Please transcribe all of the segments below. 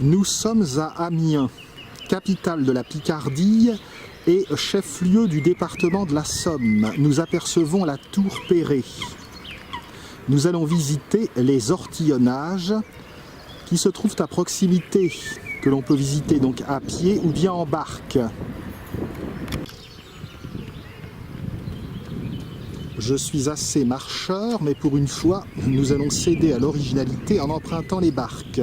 Nous sommes à Amiens, capitale de la Picardie et chef-lieu du département de la Somme. Nous apercevons la tour Perret. Nous allons visiter les ortillonnages qui se trouvent à proximité, que l'on peut visiter donc à pied ou bien en barque. Je suis assez marcheur, mais pour une fois, nous allons céder à l'originalité en empruntant les barques.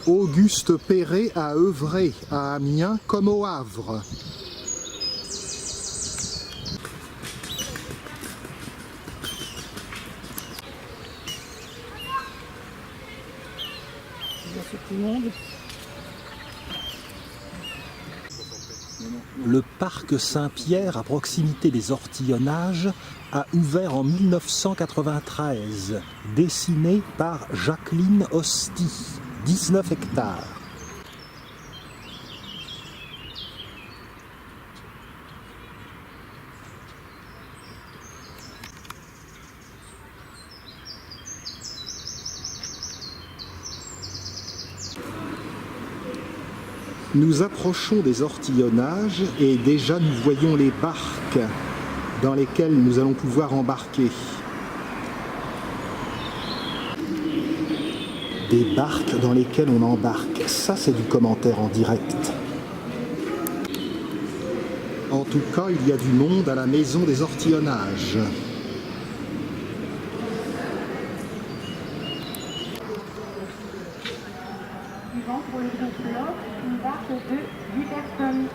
Auguste Perret a œuvré à Amiens comme au Havre. Le parc Saint-Pierre, à proximité des ortillonnages, a ouvert en 1993, dessiné par Jacqueline Hosty, 19 hectares. Nous approchons des ortillonnages et déjà nous voyons les barques dans lesquelles nous allons pouvoir embarquer. Des barques dans lesquelles on embarque, ça c'est du commentaire en direct. En tout cas, il y a du monde à la maison des ortillonnages. Suivant pour le groupe Love, une barque de 10 personnes.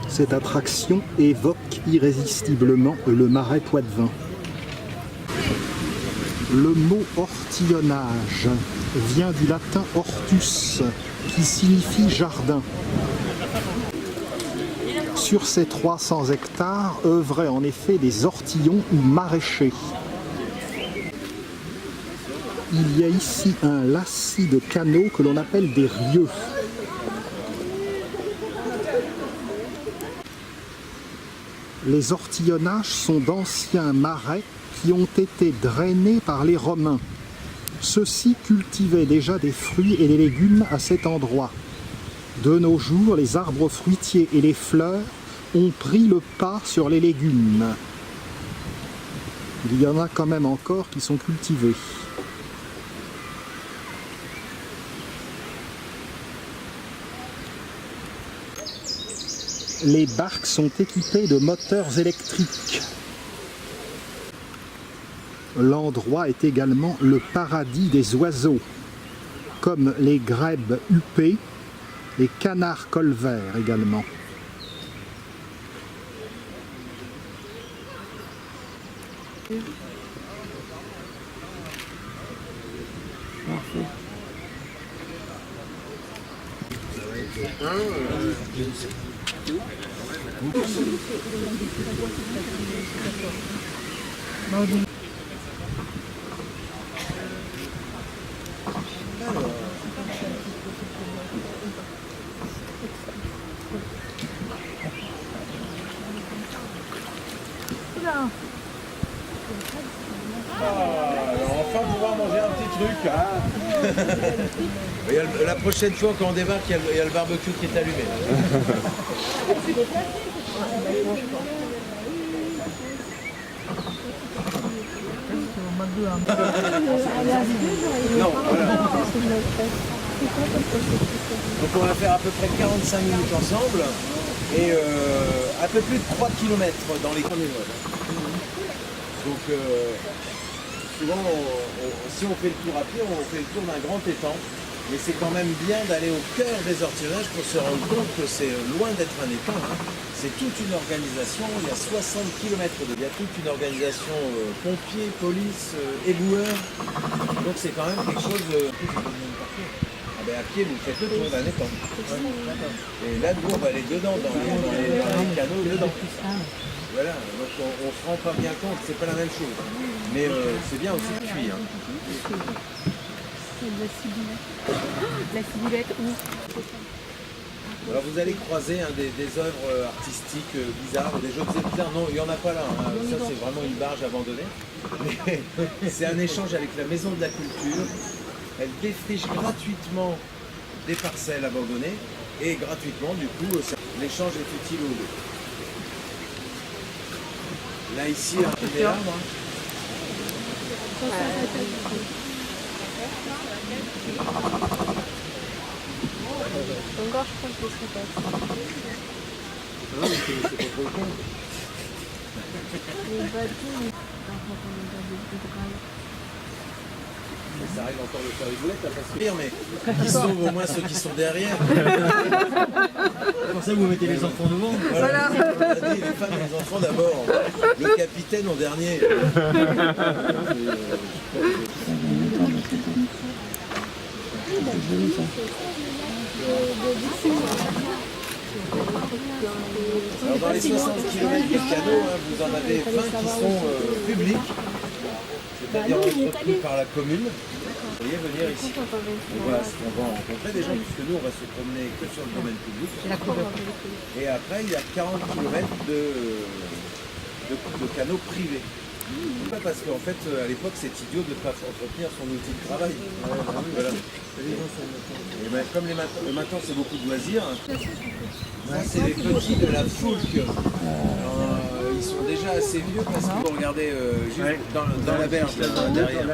Cette attraction évoque irrésistiblement le marais poitevin. Le mot ortillonnage vient du latin hortus, qui signifie jardin. Sur ces 300 hectares œuvraient en effet des ortillons ou maraîchers. Il y a ici un lacis de canaux que l'on appelle des rieux. Les ortillonnages sont d'anciens marais qui ont été drainés par les Romains. Ceux-ci cultivaient déjà des fruits et des légumes à cet endroit. De nos jours, les arbres fruitiers et les fleurs ont pris le pas sur les légumes. Il y en a quand même encore qui sont cultivés. Les barques sont équipées de moteurs électriques. L'endroit est également le paradis des oiseaux, comme les grèbes huppées, les canards colverts également. Enfin pouvoir manger un petit truc. La prochaine fois quand on débarque, il y a le barbecue qui est allumé. Non, voilà. Donc on va faire à peu près 45 minutes ensemble et un peu plus de 3 km dans les premiers modes. Donc souvent, si on fait le tour à pied, on fait le tour d'un grand étang Mais c'est quand même bien d'aller au cœur des ortillonnages pour se rendre compte que c'est loin d'être un étang, hein. C'est toute une organisation, il y a 60 km il y a toute une organisation pompiers, police, éboueurs. Donc c'est quand même quelque chose de... Ah ben à pied, vous faites le tour d'un étang. Et là, nous, on va aller dedans, dans les canaux, dedans. Voilà, donc on se rend pas bien compte, c'est pas la même chose. Mais c'est bien aussi de cuire. La ciboulette, où? Alors vous allez croiser des œuvres artistiques bizarres, des jeux bizarres. Non, il n'y en a pas là. Hein. Ça c'est vraiment une barge abandonnée. Mais c'est un échange avec la Maison de la Culture. Elle défriche gratuitement des parcelles abandonnées et gratuitement du coup l'échange est utile aux deux. Là ici, un des arbres. Encore, je pense que c'est pas. Non, mais c'est pas trop con. Les bateaux. Ça arrive encore de faire rigoler, t'as pas se rire, mais qui sauvent au moins ceux qui sont derrière. Pour ça, vous mettez les enfants devant. Voilà. On a dit les femmes et les enfants d'abord. Le capitaine en dernier. Alors dans les 60 km de canaux, hein, vous en avez 20 qui sont publics, c'est-à-dire entretenus par la commune. Vous voyez venir ici. On va rencontrer des gens puisque nous on va se promener que sur le domaine public. Et après il y a 40 km de canaux privés. Pas parce qu'en fait à l'époque c'est idiot de ne pas entretenir son outil de travail. Voilà. Et ben, comme maintenant c'est beaucoup de loisirs, ça c'est les petits de la Foulque. Ils sont déjà assez vieux parce que vous regardez juste dans la berge là, derrière.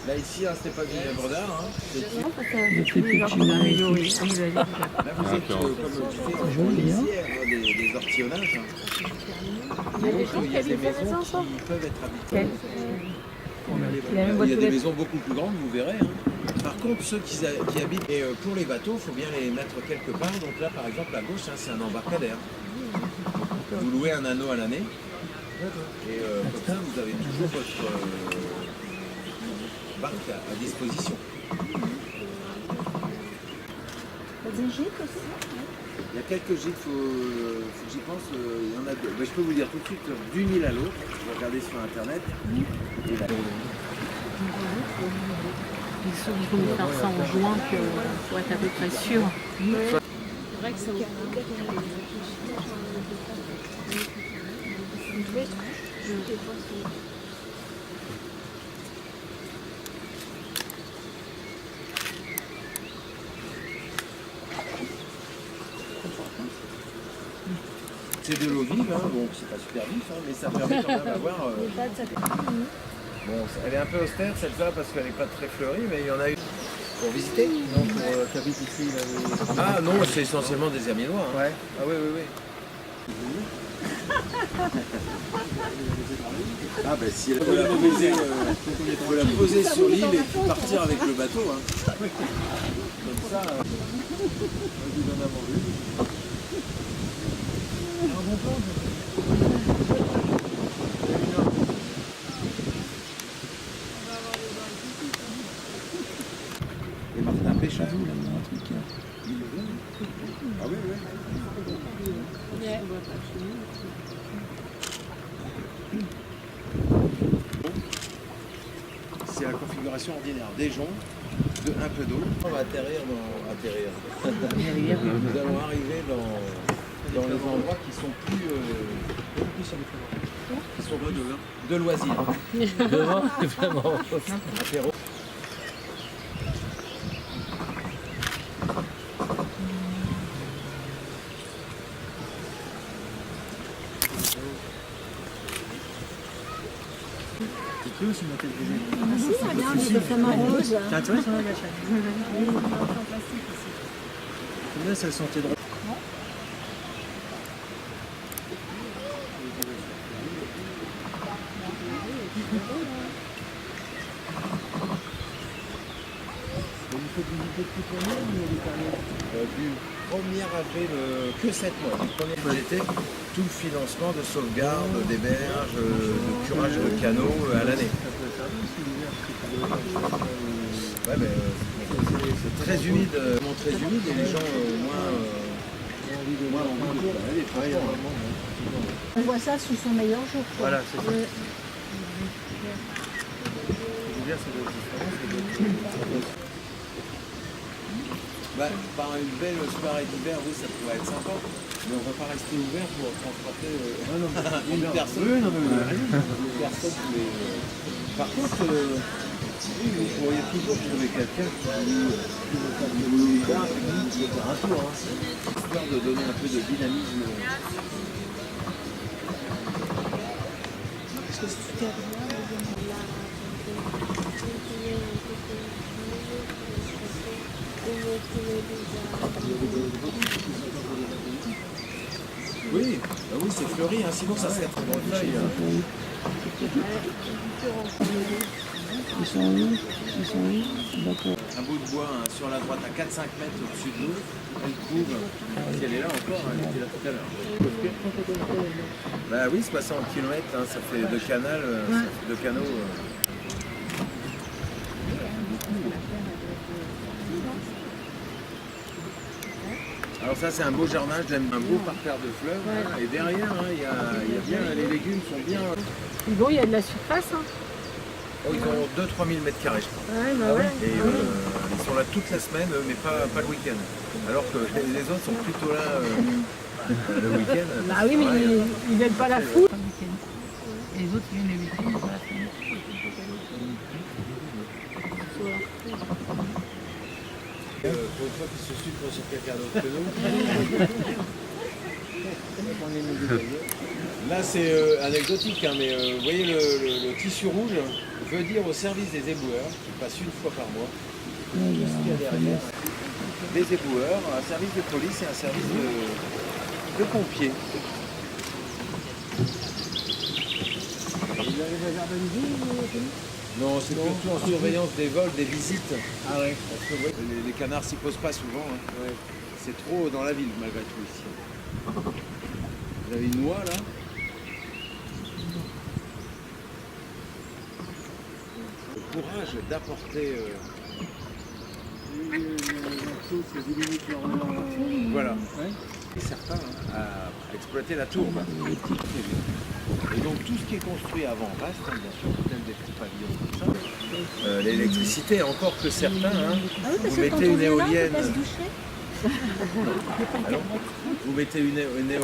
Là ici, hein, c'était pas une œuvre d'art. Hein. Là vous êtes comme des ortillonnages. Il y a des maisons qui peuvent être habitées. Il y a des maisons beaucoup plus grandes, vous verrez. Hein. Par contre, ceux qui habitent, et pour les bateaux, il faut bien les mettre quelque part. Donc là, par exemple, à gauche, hein, c'est un embarcadère. Vous louez un anneau à l'année. Et comme ça, vous avez toujours votre barque à disposition. Des gîtes aussi? Il y a quelques gîtes, faut que j'y pense. Il y en a deux. Mais je peux vous dire tout de suite, d'une île à l'autre, vous regardez sur internet. Et là, Il faut nous faire ça en juin pour être à peu près sûr. C'est vrai que c'est c'est de l'eau vive, hein, donc c'est pas super vif, hein, mais ça permet quand même d'avoir. Bon, elle est un peu austère celle-là parce qu'elle n'est pas très fleurie, mais il y en a eu. Pour visiter? Non, pour qui habite ici. Ah non, c'est essentiellement des Amiénois. Hein. Ouais. Ah oui, oui, oui. Ah ben si elle peut la poser sur l'île et puis partir avec le bateau. Hein. Comme ça, vous en avez vu. Et Martin pêche à vous, là, il y a un truc. Ah oui, oui. C'est la configuration ordinaire. Des joncs, un peu d'eau. On va atterrir. Nous allons arriver dans les endroits qui sont plus qui sont de loisirs. Devant, vraiment. Apéro. Il pleut aussi, ma tête brûlée. C'est bien, le flamant rose. Tiens, tu vois, ça va, machin. Là, ça le sentait drôle. Du 1er avril que 7 mois. Du 1er l'été, tout le financement de sauvegarde, des berges, de curage de canaux à l'année. Ouais, mais c'est très humide, vraiment très humide et les gens moins envie de aller transports. On voit ça sous son meilleur jour. Quoi. Voilà, c'est ça. Bah, par une belle soirée d'hiver, oui, ça pourrait être sympa, mais on ne va pas rester ouvert pour transporter une personne. Oui, non, mais Une personne tous les... Par contre, oui, vous pourriez toujours trouver quelqu'un qui veut faire du boulot d'hiver, qui veut faire un tour, hein, histoire de donner un peu de dynamisme. Oui, bah oui, c'est fleuri, hein, sinon ça serait trop feuille. Ils sont où D'accord. Un bout de bois hein, sur la droite à 4-5 mètres au-dessus de l'eau, elle couvre. Si elle est là encore, elle était là tout à l'heure. Bah oui, 60 km, hein, ça fait deux canaux. Ça fait deux canaux. Alors ça c'est un beau jardin, j'aime un beau parterre de fleurs. Hein, et derrière, hein, il y a bien, les légumes sont bien. Bon, il y a de la surface. Hein. Oh, ils ont 2-3 000 mètres carrés, je crois. Ouais, bah ouais. Et ils sont là toute la semaine, mais pas le week-end. Alors que les autres sont plutôt là le week-end. Bah oui, mais ils n'aiment pas la foule. Et les autres, ils viennent le week-end, pas la foule. Pour une fois qu'ils se sucrent sur quelqu'un d'autre que nous. Là c'est anecdotique, hein, mais vous voyez le tissu rouge veut dire au service des éboueurs, qui passe une fois par mois. Tout ce qu'il y a derrière, des éboueurs, un service de police et un service de pompiers. Non, c'est plutôt en surveillance des vols, des visites. Ah ouais. Parce que les canards s'y posent pas souvent. Hein. Ouais. C'est trop dans la ville malgré tout ici. Vous avez une noix là. Le courage d'apporter. Voilà. Ouais. Et certains hein, à exploiter la tourbe. Et donc tout ce qui est construit avant reste, hein, bien sûr, tel des pavillons comme ça. L'électricité, encore que certains, hein, vous mettez une éolienne. Alors, vous mettez une éolienne.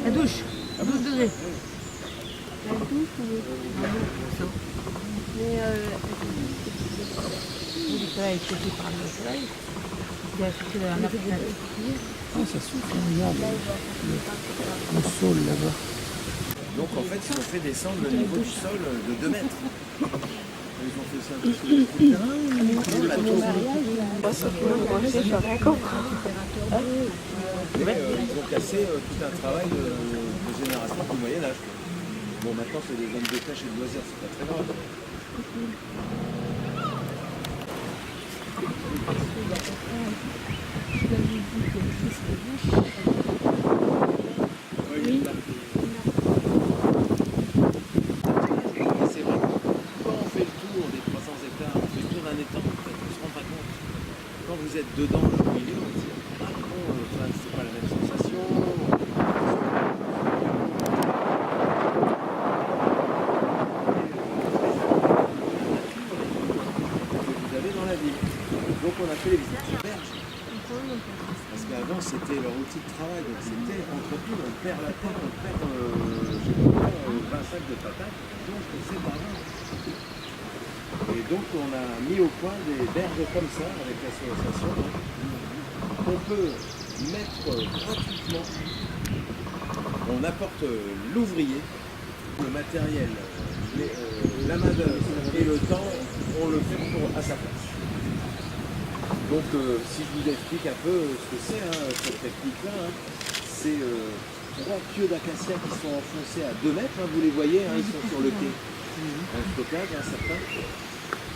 La douche, à 12 degrés. Le soleil est chauffé par le soleil. Il a chauffé dans la Oh, ça souffle, regarde. Le sol là-bas. Donc en fait, ils ont fait descendre le niveau du sol de 2 mètres. Ils ont fait ça un peu sur le terrain. Ils ont cassé tout un travail de génération du Moyen-Âge. Bon, maintenant c'est des zones de pêche et de loisirs, c'est pas très grave. C'est vrai que quand on fait le tour des 300 hectares, on fait le tour d'un étang, en fait, on se rend pas compte. Quand vous êtes dedans, au milieu, on se dit ah bon, enfin, c'est pas la même sensation. Que vous avez dans la ville. Donc on a fait les visites sur berge. Parce qu'avant c'était leur outil de travail, donc c'était entre tout, on perd la tête, on perd je sais pas, 20 sacs de patates, donc c'est pas grave. Et donc on a mis au point des berges comme ça avec l'association qu'on peut mettre gratuitement. On apporte l'ouvrier, le matériel, la main d'œuvre et le temps, on le fait à sa place. Donc si je vous explique un peu ce que c'est, hein, cette technique-là, hein, c'est 3 pieux d'acacia qui sont enfoncés à 2 mètres, hein, vous les voyez, hein, ils sont sur le quai. Un stockage, hein, certains.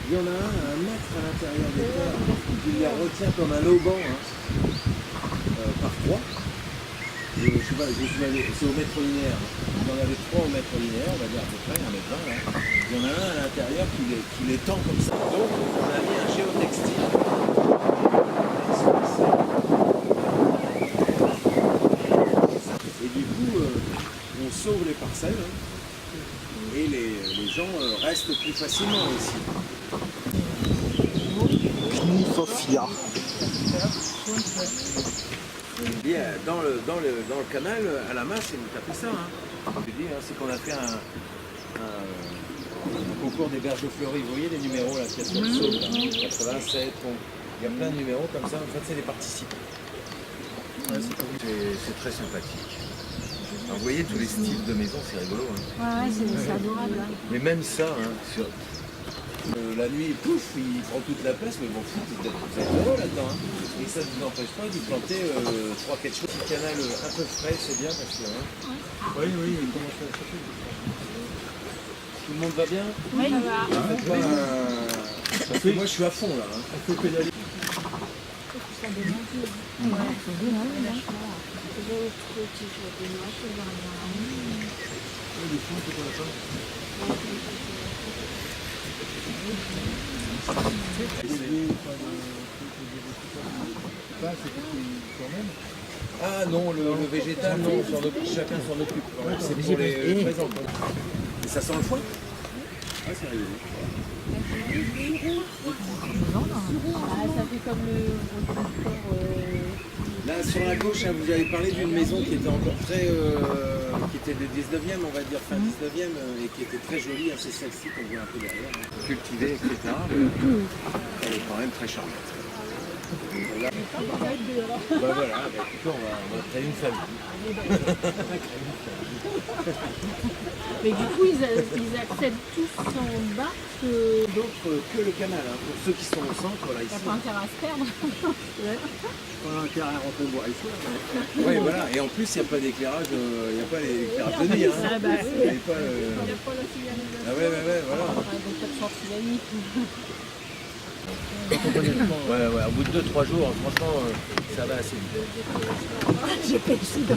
Il y en a un à 1 mètre à l'intérieur des terres, qui les retient comme un auban, hein, par 3. Je sais pas, c'est au mètre linéaire. Il y en avait 3 au mètre linéaire, on va dire à peu près, 1,20 m là. Il y en a un à l'intérieur qui les tend comme ça. Donc on a mis un géotextile. Et du coup, on sauve les parcelles, hein, et les gens restent plus facilement ici. Knifofia. Dans le canal, à la masse, vous tapez ça. Hein. Je dis, hein, c'est qu'on a fait un concours des berges fleuries. Vous voyez les numéros là, qu'il y a sur le sol, là, 87, il y a plein de numéros comme ça. En fait, c'est des participants. Ouais, c'est très sympathique. Alors, vous voyez tous les styles de maison, c'est rigolo. Hein. Ouais, c'est adorable. Hein. Mais même ça, hein, la nuit, pouf, il prend toute la place, mais bon, vous êtes heureux là-dedans. Hein. Et ça ne vous empêche pas d'y planter 3-4 choses. Un canal un peu frais, c'est bien parce que. Hein. Oui, il commence à chauffer. Tout le monde va bien? Oui, ça va. Parce que moi, je suis à fond là. Hein. On peut pédaler. Ah non, le végétal, non, chacun s'en occupe. C'est pour les présents. Et ça sent le foin? Ah, c'est rigolo. Ça fait comme le Là, sur la gauche, hein, vous avez parlé d'une maison qui était encore très... qui était du 19e, on va dire fin 19e, et qui était très jolie. Hein, c'est celle-ci qu'on voit un peu derrière. Hein. Cultivée, etc. Elle est quand même très charmante. Voilà. Bah voilà, écoutez, on va créer une famille. Mais du coup, ils accèdent tous en bas que... D'autres que le canal, hein. Pour ceux qui sont au centre, là, Il n'y ici. a pas intérêt à se perdre. Pas intérêt à rentrer boire ici. Oui, voilà. Et en plus, il n'y a pas d'éclairage, il n'y a pas l'éclairage de nuit. Hein. Ah bah, Il n'y a pas le... Ah ouais, voilà. Donc pas de sortie Ouais, au bout de 2-3 jours, franchement, ça va assez vite. J'ai pas ici de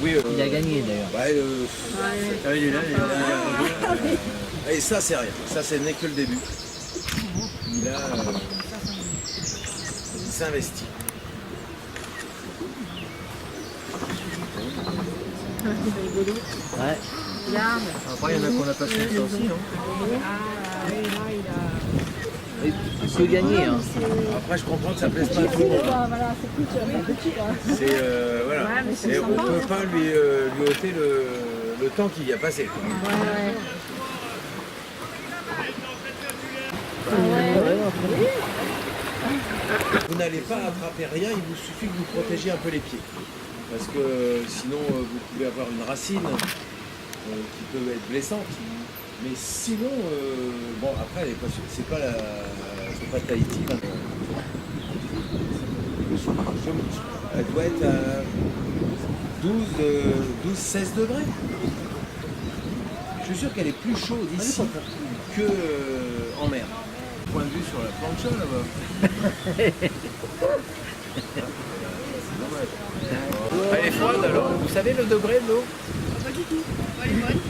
Oui, Il a gagné d'ailleurs. Ouais, Ah, il est là, et ça, c'est rien. Ça, ce n'est que le début. Il s'investit. Ouais. Regarde. Après, il y en a qu'on a pas fait ça aussi. Hein. Ah oui, là, il a... Il peut gagner. Hein. Après, je comprends que ça ne plaise pas à tout le monde. Voilà, c'est plus petit, là. C'est, voilà. Ouais, mais c'est Et on ne sympa, peut hein. pas lui ôter le temps qu'il y a passé. Quoi. Ouais. Vous n'allez pas attraper rien, il vous suffit que vous protégiez un peu les pieds. Parce que sinon, vous pouvez avoir une racine qui peut être blessante. Mais sinon, bon, après, c'est pas Tahiti. Là. Elle doit être à 12-16 degrés. Je suis sûr qu'elle est plus chaude ici que en mer. Point de vue sur la plancha là-bas. Elle est froide alors. Vous savez le degré de l'eau? Pas du tout. Elle est bonne.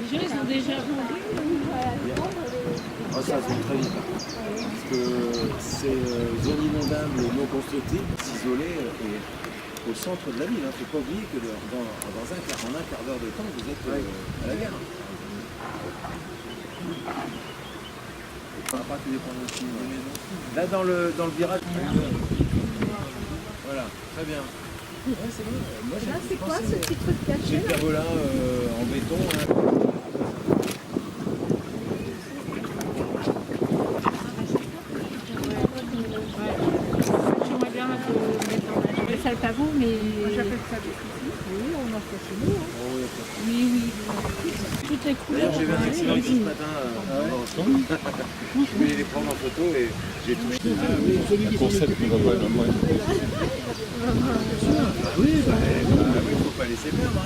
Les gens, ils ont déjà vendu. Ah, ça se fait très vite. Parce que c'est zone inondable non constructible, s'isoler et au centre de la ville. Il ne faut pas oublier que en un quart d'heure de temps, vous êtes à la gare. Là, dans le virage. Voilà, très bien. Ouais, c'est bon. Moi, Là, c'est quoi ce petit truc j'ai caché le là? pergola en béton. Hein. J'aimerais bien mettre en âge. Ça le pas vous, mais... J'appelle ça des soucis. Oui, on a Toutes les couleurs. D'ailleurs, j'ai vu un accident ici ce matin. Je voulais les prendre en photo et j'ai touché. La concept ne va pas être moins. Oui, faut pas laisser perdre.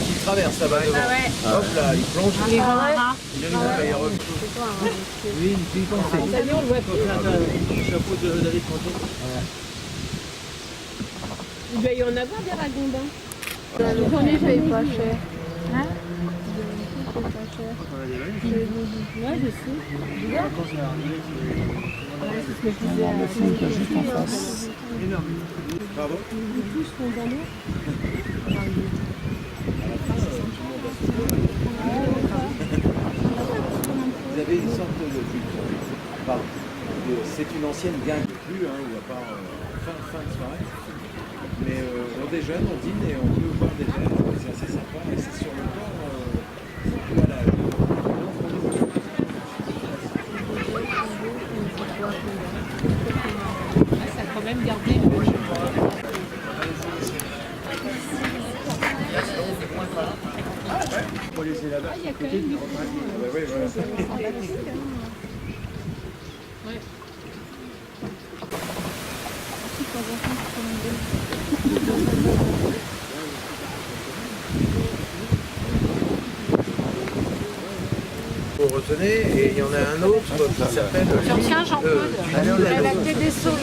Il traverse là-bas devant. Ah ouais. Hop là, il plonge. Les marins. Il revient. Oui, tu y pensais. Ça y est, on le voit plus. Chapeau de David Conté. Il doit y en avoir des ragondins. Le tournée, je paye pas cher. Hein? Ouais, je sais. Le film qui est juste en face. Pardon? Vous avez une sorte de... Pardon. C'est une ancienne gang de plus, hein, où à part fin de soirée. Mais on déjeune, on dîne et on peut boire des verres. C'est assez sympa et c'est sur le port. Voilà. Ça a quand même gardé le... Pour laisser là-bas. Il y a quand même du... Oui, voilà. Vous retenez, et il y en a un autre qui s'appelle Tiens, Jean-Claude. La clé des saules.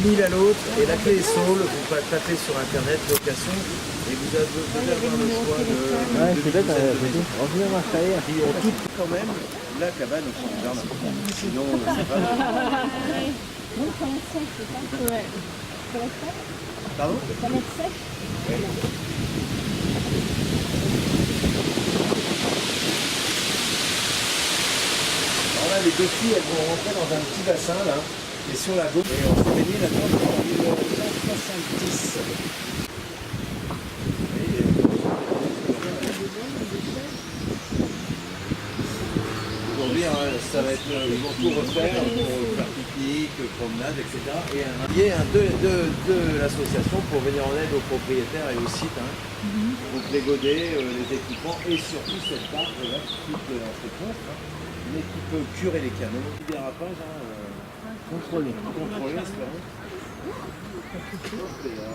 d'une île à l'autre, et la clé est Saule, vous tapez sur internet location, et vous avez avoir le choix de Revenir à Marseille. qui ont toutes quand même la cabane au fond du jardin. Sinon, c'est pas. Pardon? Alors là, les deux filles, elles vont rentrer dans un petit bassin là, et sur la gauche, et on s'est baigné là-dedans depuis 1970. Aujourd'hui, hein, ça va être, ils vont tout refaire pour faire pique-nique, promenade, etc. Et un billet de l'association pour venir en aide aux propriétaires et aux sites. Hein. Donc les godets, les équipements et surtout cette barque là, toute entreprise, hein, mais qui peut curer les canaux. Dérapage, hein, contrôlé, espérons. Hop, et là.